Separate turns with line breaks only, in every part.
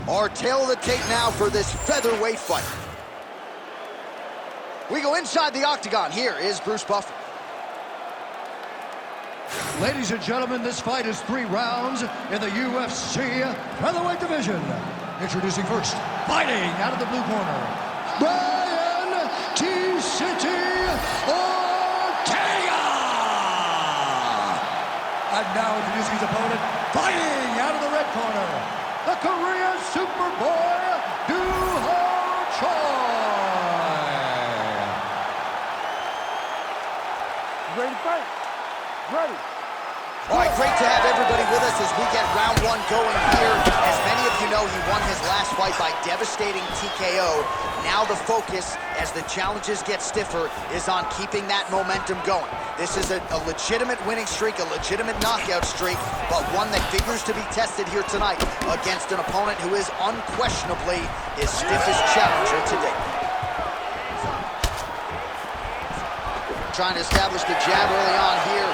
Our tail of the tape now for this featherweight fight. We go inside the octagon. Here is Bruce Buffer.
Ladies and gentlemen, this fight is 3 rounds in the UFC featherweight division. Introducing first, fighting out of the blue corner, Brian T-City Ortega! And now introducing his opponent, fighting out of the red corner, the Korean Superboy, Yuho
Ready to fight? Ready.
All right, great to have everybody with us as we get round 1 going here. As many of you know, he won his last fight by devastating TKO. Now the focus, as the challenges get stiffer, is on keeping that momentum going. This is a legitimate winning streak, a legitimate knockout streak, but one that figures to be tested here tonight against an opponent who is unquestionably his stiffest challenger to date. Trying to establish the jab early on here.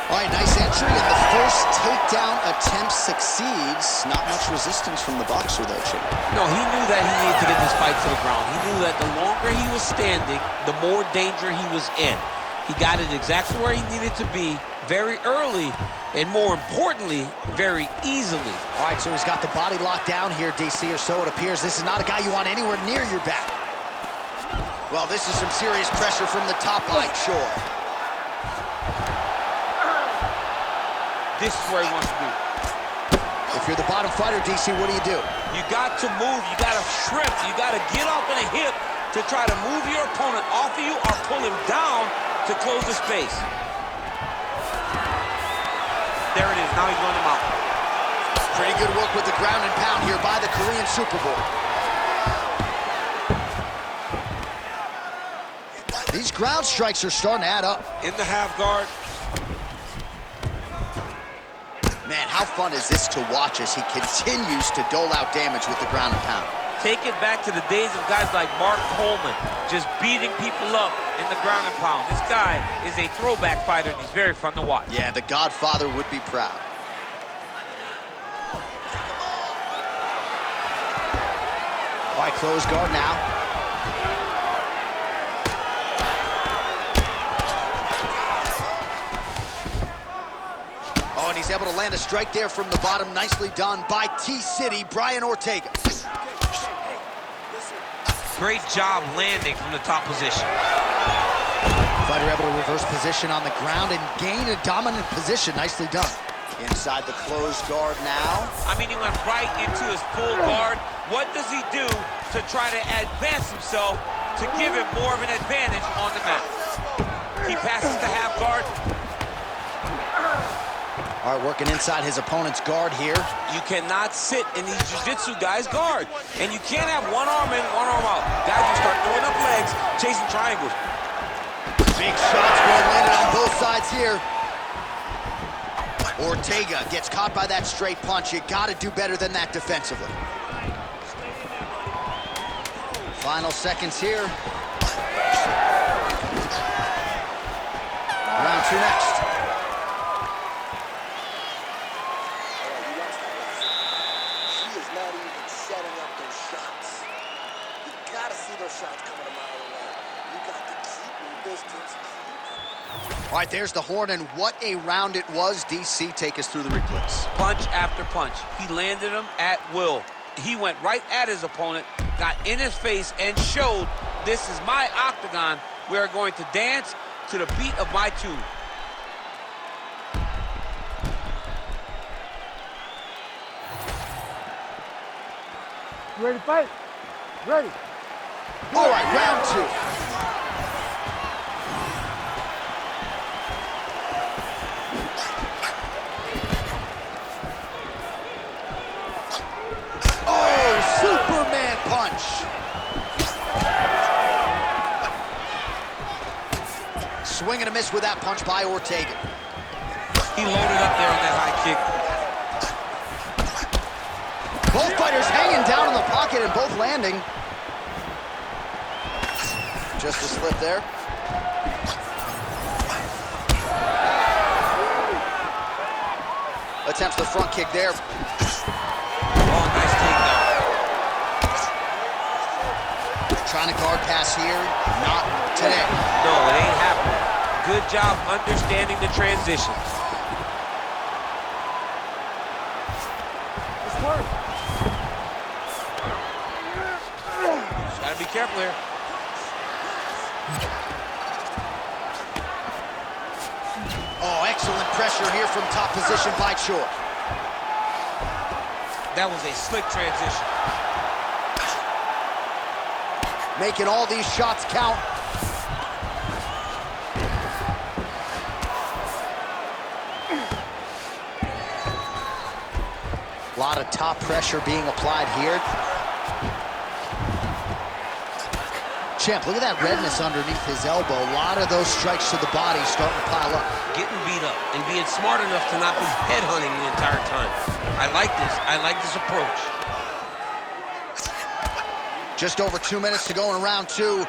All right, nice entry, and the first takedown attempt succeeds. Not much resistance from the boxer, though, Chip.
No, he knew that he needed to get this fight to the ground. He knew that the longer he was standing, the more danger he was in. He got it exactly where he needed to be very early, and more importantly, very easily.
All right, so he's got the body locked down here, DC, or so it appears. This is not a guy you want anywhere near your back. Well, this is some serious pressure from the top line, sure.
This is where he wants to be.
If you're the bottom fighter, DC, what do?
You got to move, you got to shrimp, you got to get off in a hip to try to move your opponent off of you or pull him down to close the space. There it is, now he's running him out.
Pretty good work with the ground and pound here by the Korean Superboy. These ground strikes are starting to add up.
In the half guard.
Man, how fun is this to watch as he continues to dole out damage with the ground and pound.
Take it back to the days of guys like Mark Coleman, just beating people up in the ground and pound. This guy is a throwback fighter, and he's very fun to watch.
Yeah, the Godfather would be proud. All right, close guard now. And he's able to land a strike there from the bottom. Nicely done by T-City, Brian Ortega.
Great job landing from the top position.
Fighter able to reverse position on the ground and gain a dominant position. Nicely done. Inside the closed guard now.
I mean, he went right into his full guard. What does he do to try to advance himself to give him more of an advantage on the mat? He passes the half guard.
All right, working inside his opponent's guard here.
You cannot sit in these jiu-jitsu guys' guard. And you can't have one arm in, one arm out. Guys will start throwing up legs, chasing triangles.
Big shots being landed on both sides here. Ortega gets caught by that straight punch. You gotta do better than that defensively. Final seconds here. Round 2 next. All right, there's the horn, and what a round it was. DC, take us through the replays.
Punch after punch. He landed him at will. He went right at his opponent, got in his face, and showed this is my octagon. We are going to dance to the beat of my tune.
Ready to fight? Ready.
All right, round 2. Superman punch. Swing and a miss with that punch by Ortega.
He loaded up there on that high kick.
Both fighters hanging down in the pocket and both landing. Just a slip there. Attempts the front kick there.
Oh, nice takedown.
Trying to guard pass here. Not today.
No, it ain't happening. Good job understanding the transitions. Just gotta be careful here.
Oh, excellent pressure here from top position by Choi.
That was a slick transition.
Making all these shots count. A lot of top pressure being applied here. Champ, look at that redness underneath his elbow. A lot of those strikes to the body starting to pile up.
Getting beat up and being smart enough to not be headhunting the entire time. I like this. I like this approach.
Just over 2 minutes to go in round two.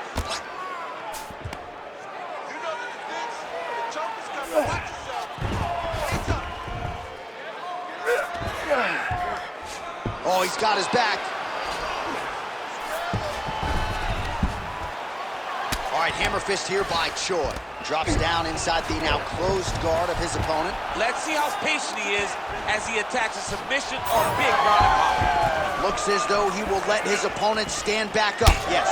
Oh, he's got his back. All right, hammer fist here by Choi. Drops down inside the now closed guard of his opponent.
Let's see how patient he is as he attacks a submission or a big ground and pound.
Looks as though he will let his opponent stand back up. Yes.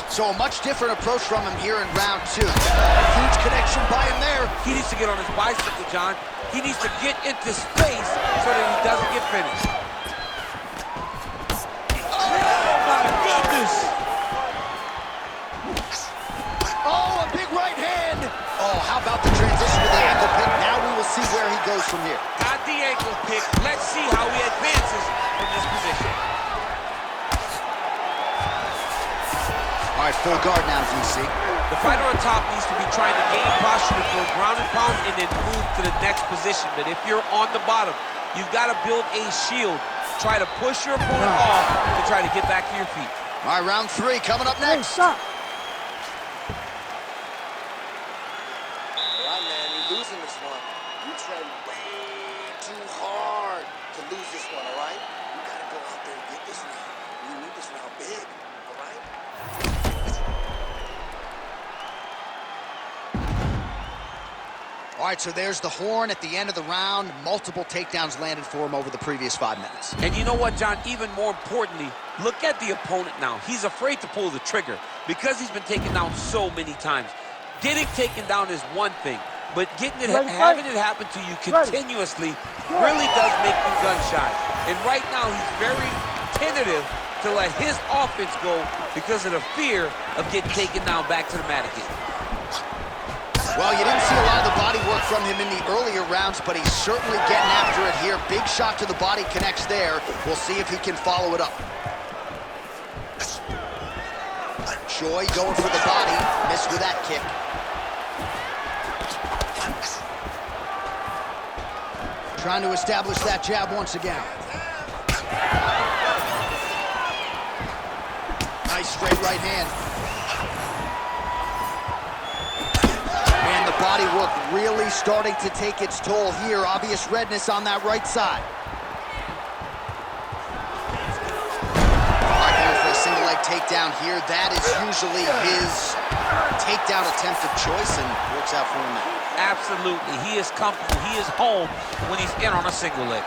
So a much different approach from him here in round two. Huge connection by him there.
He needs to get on his bicycle, John. He needs to get into space so that he doesn't get finished. Oh, my goodness!
Oh, a big right hand. Oh, how about the transition to the ankle pick? Now we will see where he goes from here.
Got the ankle pick. Let's see how he advances from this position.
All right, full guard now, DC.
The fighter on top needs to be trying to gain posture before ground and pound and then move to the next position. But if you're on the bottom, you've got to build a shield. Try to push your opponent off to try to get back to your feet.
All right, round three coming up next.
Hey, stop.
All right, man, you're losing this one. You trained way too hard to lose this one, all right? You gotta go out there and get this round. You need this round big, all right?
All right, so there's the horn at the end of the round. Multiple takedowns landed for him over the previous 5 minutes.
And you know what, John? Even more importantly, look at the opponent now. He's afraid to pull the trigger because he's been taken down so many times. Getting taken down is one thing, but having it happen to you continuously really does make you gun shy. And right now, he's very tentative to let his offense go because of the fear of getting taken down back to the mat again.
Well, you didn't see a lot of the body work from him in the earlier rounds, but he's certainly getting after it here. Big shot to the body connects there. We'll see if he can follow it up. Choi going for the body. Missed with that kick. Trying to establish that jab once again. Nice straight right hand. And the body work really starting to take its toll here. Obvious redness on that right side. All right, going for a single leg takedown here. That is usually his takedown attempt of choice and works out for him now.
Absolutely. He is comfortable. He is home when he's in on a single leg.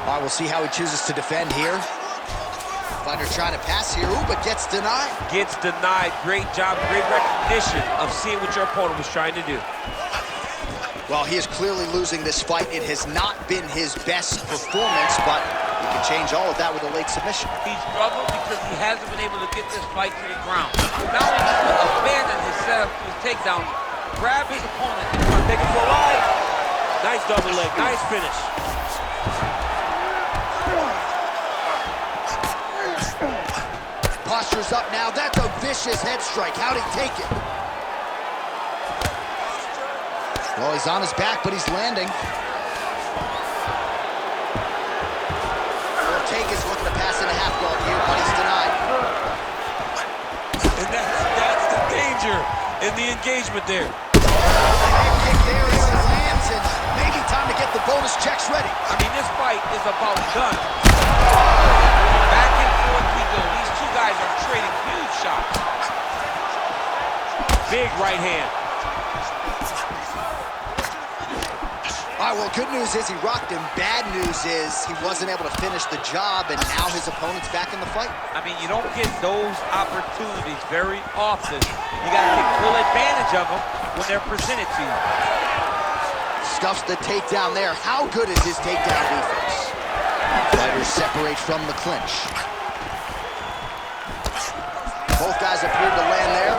All right, we'll see how he chooses to defend here. Fighter trying to pass here, ooh, but gets denied.
Gets denied. Great job, great recognition of seeing what your opponent was trying to do.
Well, he is clearly losing this fight. It has not been his best performance, but he can change all of that with a late submission.
He struggled because he hasn't been able to get this fight to the ground. Now he needs to abandon his setup to his takedown, grab his opponent, and take him for a ride. Nice double leg, nice finish.
Posture's up now. That's a vicious head strike. How'd he take it? Well, he's on his back, but he's landing. Ortega's looking to pass into half guard here, but he's denied.
And that's the danger. in the engagement there.
Head kick there as he lands, and maybe time to get the bonus checks ready.
I mean, this fight is about done. Back and forth we go. These two guys are trading huge shots. Big right hand.
All right, well, good news is he rocked him. Bad news is he wasn't able to finish the job, and now his opponent's back in the fight.
I mean, you don't get those opportunities very often. You got to take full advantage of them when they're presented to you.
Stuffs the takedown there. How good is his takedown defense? Fighters separate from the clinch. Both guys appeared to land there.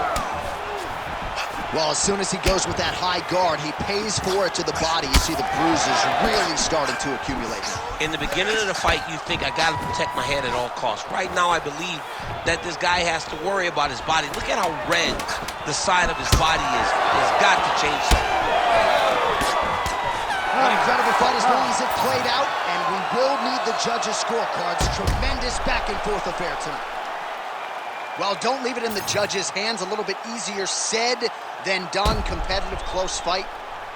Well, as soon as he goes with that high guard, he pays for it to the body. You see the bruises really starting to accumulate.
In the beginning of the fight, you think, I got to protect my head at all costs. Right now, I believe that this guy has to worry about his body. Look at how red the side of his body is. He's got to change something.
An incredible fight as long as it played out, and we will need the judges' scorecards. Tremendous back-and-forth affair tonight. Well, don't leave it in the judges' hands. A little bit easier said than done. Competitive, close fight.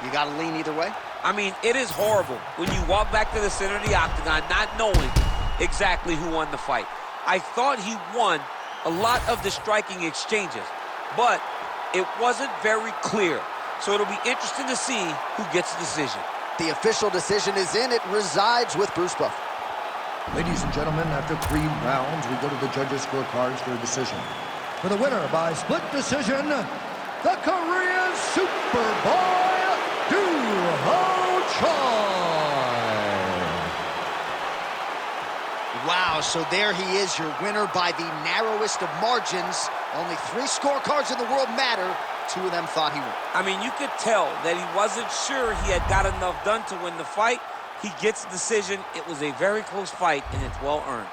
You got to lean either way.
I mean, it is horrible when you walk back to the center of the octagon not knowing exactly who won the fight. I thought he won a lot of the striking exchanges, but it wasn't very clear. So it'll be interesting to see who gets the decision.
The official decision is in. It resides with Bruce Buffer.
Ladies and gentlemen, after 3 rounds, we go to the judges' scorecards for a decision. For the winner by split decision, the Korean Superboy, Yuho.
Wow, so there he is, your winner by the narrowest of margins. Only 3 scorecards in the world matter. 2 of them thought he won.
I mean, you could tell that he wasn't sure he had got enough done to win the fight. He gets the decision. It was a very close fight, and it's well earned.